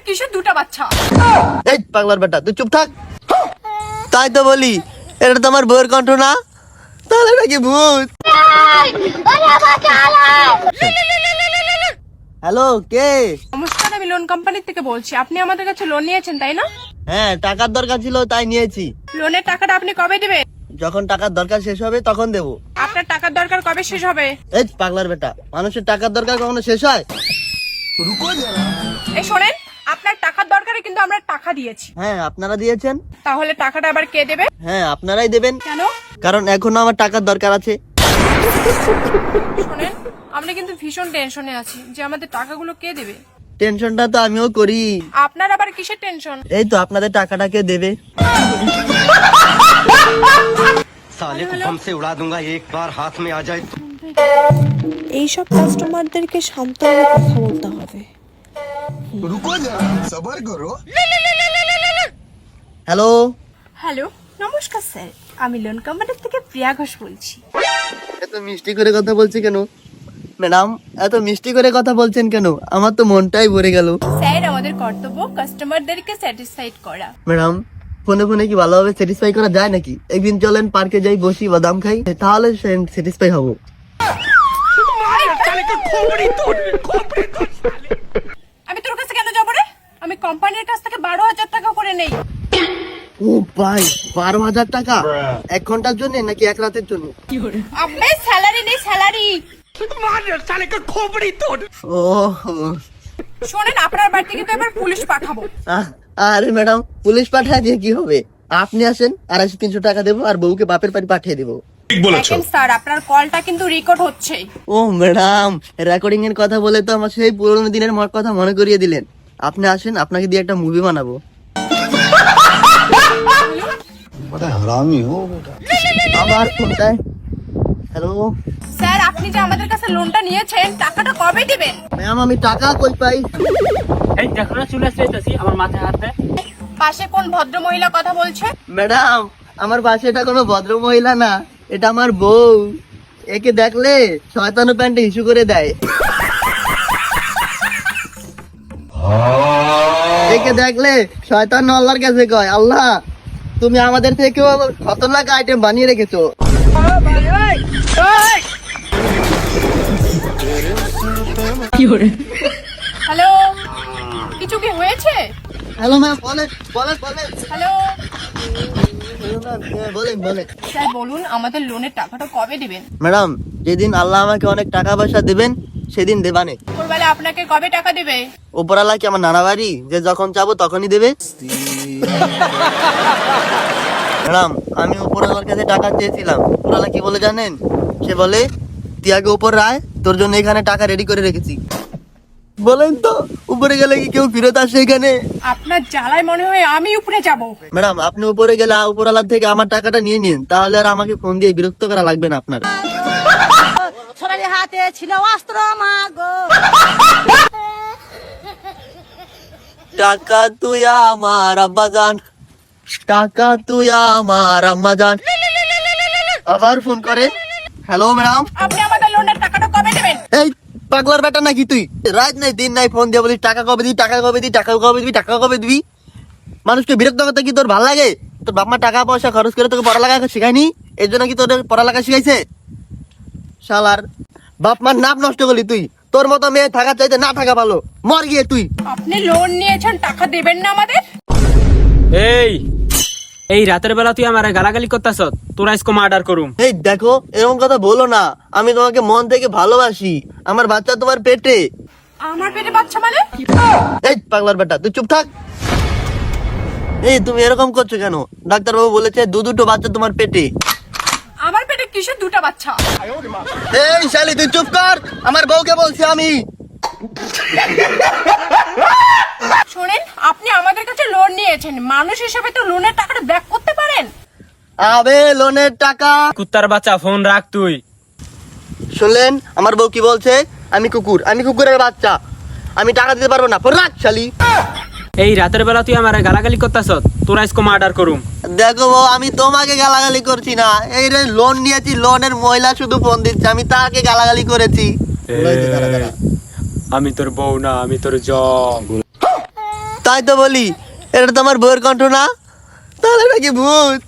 কিসের দুটা বাচ্চা? এই পাগলার বেটা তুই চুপ থাক। তাই তো বলি এটা তো আমার বউয়ের কণ্ঠ না, তাহলে নাকি ভূত। হ্যালো, কে? নমস্কার, আমি লোন কোম্পানি থেকে বলছি। আপনি আমাদের কাছে লোন নিয়েছেন তাই না? হ্যাঁ, টাকার দরকার ছিল তাই নিয়েছি। লোনের টাকাটা আপনি কবে দিবেন? যখন টাকার দরকার শেষ হবে তখন দেবো। আপনার টাকার দরকার কবে শেষ হবে? এই পাগলার বেটা, মানুষের টাকার দরকার কখনো শেষ হয়? এই শোনেন, আপনার টাকার দরকারে কিন্তু আমরা টাকা দিয়েছি। হ্যাঁ, আপনারা দিয়েছেন। তাহলে টাকাটা আবার কে দেবে? হ্যাঁ, আপনারাই দেবেন। কেন? কারণ এখনো আমার টাকার দরকার আছে। শোনেন, আমরা কিন্তু ভীষণ টেনশনে আছি যে আমাদের টাকাগুলো কে দেবে। টেনশনটা তো আমিও করি। আপনার আবার কিসের টেনশন? এই তো আপনাদের টাকাটা কে দেবে? साले को बम से उड़ा दूंगा एक बार हाथ में आ जाए तो। এইসব কাস্টমারদেরকে শান্তভাবে কথা বলতে হবে। रुको जरा सबर करो। হ্যালো, হ্যালো, নমস্কার স্যার, আমি লোন কোম্পানি থেকে প্রিয়া ঘোষ বলছি। এত মিষ্টি করে কথা বলছি কেন ম্যাডাম? এত মিষ্টি করে কথা বলছেন কেন? আমার তো মনটাই ভরে গেল। স্যার, আমাদের কর্তব্য কাস্টমারদেরকে স্যাটিসফাইড করা। ম্যাডাম, ফোনে ফোনে কি ভালোভাবে স্যাটিসফাই করা যায় নাকি? একদিন চলেন পার্কে যাই, বসি, বাদাম খাই, তাহলে স্যাটিসফাই হব। আমি তোর কাছে কেন যাবো রে? আমি কোম্পানির কাছ থেকে 12,000 টাকা করে নেই। ও ভাই, 12,000 টাকা 1 ঘন্টার জন্য নাকি 1 রাতের জন্য? আবে স্যালারি নেই, স্যালারি। ও শোনেন, আপনার বাড়িতে কিন্তু এবার পুলিশ পাঠাবো। আরে ম্যাডাম, পুলিশ পাঠায় দিয়ে কি হবে? আপনি আসেন, 250-300 টাকা দেবো আর বউকে বাপের বাড়ি পাঠিয়ে দেবো। দেখেন স্যার, আপনার কলটা কিন্তু রেকর্ড হচ্ছে। ও ম্যাডাম, রেকর্ডিং এর কথা বলে তো আমার সেই পুরোনো দিনের কথা মনে করিয়ে দিলেন। আপনি আসেন, আপনাকে দিয়ে একটা মুভি বানাবো। बड़ा हरामी हो बेटा। আবার ফোনটায় হ্যালো স্যার, আপনি যে আমাদের কাছে লোনটা নিয়েছেন, টাকাটা কবে দিবেন? ম্যাম, আমি টাকা কই পাই? এই দেখো না, চলে আসতেছি আমার মাথায় হাত দেয়। পাশে কোন ভদ্র মহিলা কথা বলছে? ম্যাডাম, আমার পাশে এটা কোনো ভদ্র মহিলা না, এটা আমার বউ। একে দেখলে শয়তানো প্যান্টে ইস্যু করে দেয়। একে দেখলে শয়তান আল্লাহর কাছে কয়, আল্লাহ তুমি আমাদের থেকেও খতরনাক আইটেম বানিয়ে রেখেছো। হ্যালো, কিছু কি হয়েছে? হ্যালো ম্যাম, বলেন বলেন বলেন। হ্যালো বলেন বলেন। স্যার বলুন, আমাদের লোনের টাকাটা কবে দিবেন? ম্যাডাম, যেদিন আল্লাহ আমাকে অনেক টাকা পয়সা দেবেন সেদিন দেবানে। ভোরবেলা আপনাকে কবে টাকা দেবে? উপরালা কি আমার নানা বাড়ি যে যখন চাবো তখনই দেবে? ম্যাডাম, আমি উপরালার কাছে টাকা চেয়েছিলাম, উপরালা কি বলে জানেন? সে বলে, তুই আগে উপর রায়, তোর জন্য এখানে টাকা রেডি করে রেখেছি। বলেন তো, উপরে গেলে কি কেউ ফিরত আসে এখানে? আপনার জ্বালায় মনে হয় আমি উপরে যাব। ম্যাডাম, আপনি উপরে গেলে উপরালার থেকে আমার টাকাটা নিয়ে নিন, তাহলে আর আমাকে ফোন দিয়ে বিরক্ত করা লাগবে না আপনার। ছোটালি হাতে ছিল অস্ত্র মাগো। টাকা তুই আমার আব্বাজান, টাকা তুই আমার আম্মাজান। আবার ফোন করে, হ্যালো ম্যাডাম। আপনি আমাদের লোনের টাকাটা কবে দেবেন? এই পাগলার বেটা নাকি তুই? রাত নাই দিন নাই ফোন দিয়ে বলিস টাকা কবে দিবি, টাকা কবে দিবি, টাকা কবে দিবি, টাকা কবে দিবি। মানুষকে বিরক্ত করতে কি তোর ভালো লাগে? তোর বাপ মা টাকা পয়সা খরচ করে তোকে পড়ালেখা শেখায়নি? এর জন্য কি তোর পড়ালেখা শিখাইছে? শালার বাপ মার নাম নষ্ট করলি তুই। তোর মতো মেয়ে থাকা চাইতে না থাকা ভালো, মর গিয়ে তুই। আপনি লোন নিয়েছেন, টাকা দেবেন না আমাদের? এই রাতের বেলা তুই আমার গালাগালি করতেছ, তোরা আজকে মার্ডার করুম। এই দেখো, এরকম কথা বলো না। আমি তোমাকে মন থেকে ভালোবাসি। আমার বাচ্চা তোমার পেটে। আমার পেটে বাচ্চা মানে? এই পাগলার বেটা তুই চুপ থাক। এই তুমি এরকম করছো কেন? ডাক্তারবাবু বলেছে দুটো বাচ্চা তোমার পেটে। আমার পেটে কিসের দুটা বাচ্চা? এই শালি তুই চুপ কর, আমার বউকে বলছি আমি। শোনেন, আপনি আমাদের কাছে লোন নিয়েছেন, মানুষ হিসেবে তো লোনের টাকাটা ব্যাক করতে পারেন। আবে লোনের টাকা। কুত্তার বাচ্চা, ফোন রাখ তুই। শুনলেন আমার বউ কি বলছে? আমি কুকুর, আমি কুকুরের বাচ্চা, আমি টাকা দিতে পারবো না। রাখ শালি। এই রাতের বেলা তুই আমার গালাগালি করতেছ, তোরা আজকে মার্ডার করুম। দেখো বউ, আমি তোমাকে গালাগালি করছি না। এই রে লোন নিয়েছি, লোনের মহিলা শুধু ফোন দিচ্ছে, আমি তাকে গালাগালি করেছি। আমি তোর বউ না, আমি তোর জব। তাই তো বলি, এটা তো আমার বউয়ের কণ্ঠ না, তাহলে নাকি ভূত।